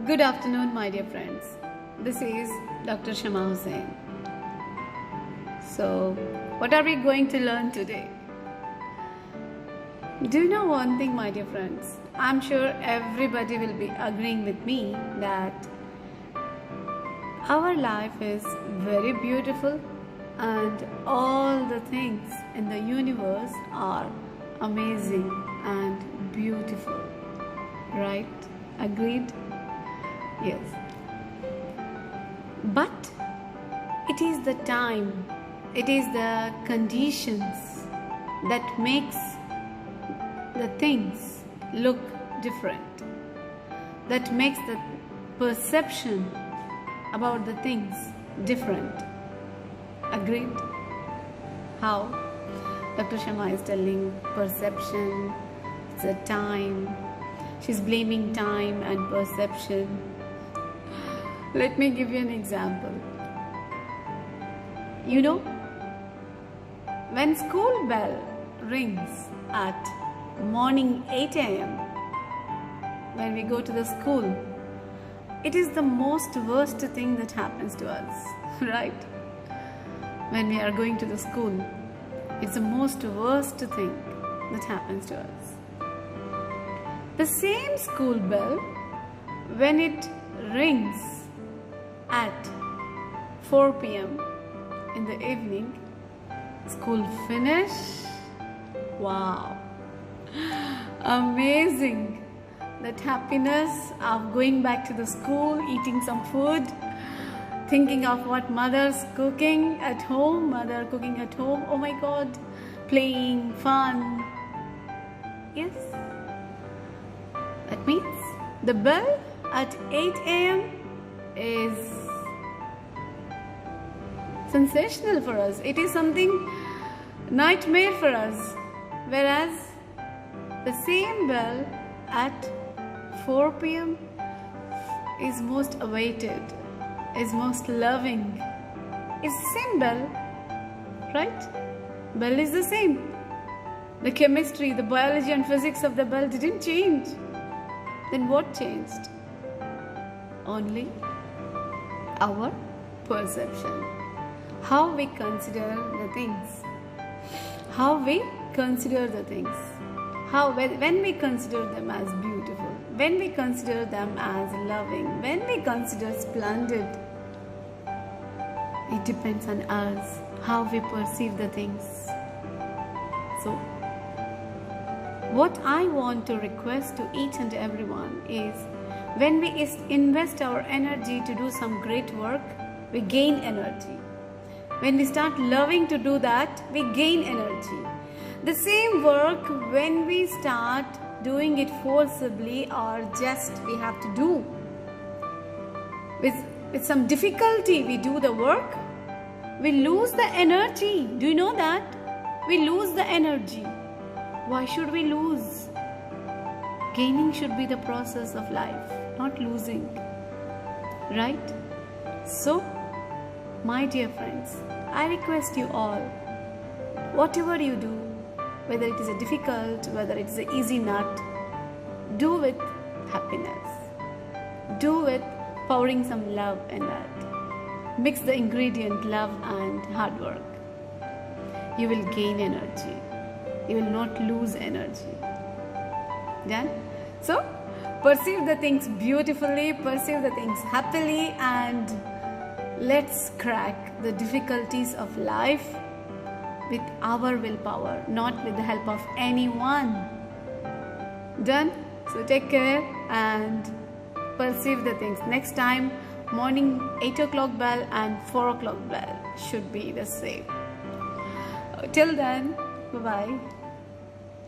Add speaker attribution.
Speaker 1: Good afternoon, my dear friends. This is Dr. Shama Hussain. So, what are we going to learn today? Do you know one thing, my dear friends? I'm sure everybody will be agreeing with me that our life is very beautiful and all the things in the universe are amazing and beautiful. Right? Agreed? Yes. But it is the time, it is the conditions that makes the things look different, that makes the perception about the things different. Agreed? How? Dr. Shama is telling perception, it's a time. She's blaming time and perception. Let me give you an example. You know, when school bell rings at morning 8 a.m. when we go to the school, it is the most worst thing that happens to us, right? When we are going to the school, it's the most worst thing that happens to us. The same school bell, when it rings at 4 p.m. in the evening, school finish. Wow, amazing. That happiness of going back to the school, eating some food, thinking of what mother's cooking at home, oh my God, playing, fun. Yes, that means the bell at 8 a.m. is sensational for us. It is something nightmare for us. Whereas the same bell at 4 p.m. is most awaited, is most loving. It's the same bell, right? Bell is the same. The chemistry, the biology and physics of the bell didn't change. Then what changed? Only our perception. How we consider the things. How we consider the things. When we consider them as beautiful, when we consider them as loving, when we consider splendid, it depends on us how we perceive the things. So, what I want to request to each and everyone is, when we invest our energy to do some great work, we gain energy. When we start loving to do that, we gain energy. The same work, when we start doing it forcibly or just we have to do, with some difficulty we do the work, we lose the energy. Do you know that? We lose the energy. Why should we lose? Gaining should be the process of life, not losing. Right? So, my dear friends, I request you all, whatever you do, whether it is a difficult, whether it is an easy nut, do with happiness. Do with pouring some love in that. Mix the ingredient love and hard work. You will gain energy. You will not lose energy. Done? So, perceive the things beautifully, perceive the things happily, and let's crack the difficulties of life with our willpower, not with the help of anyone. Done? So take care and perceive the things. Next time, morning 8 o'clock bell and 4 o'clock bell should be the same. Till then, bye-bye.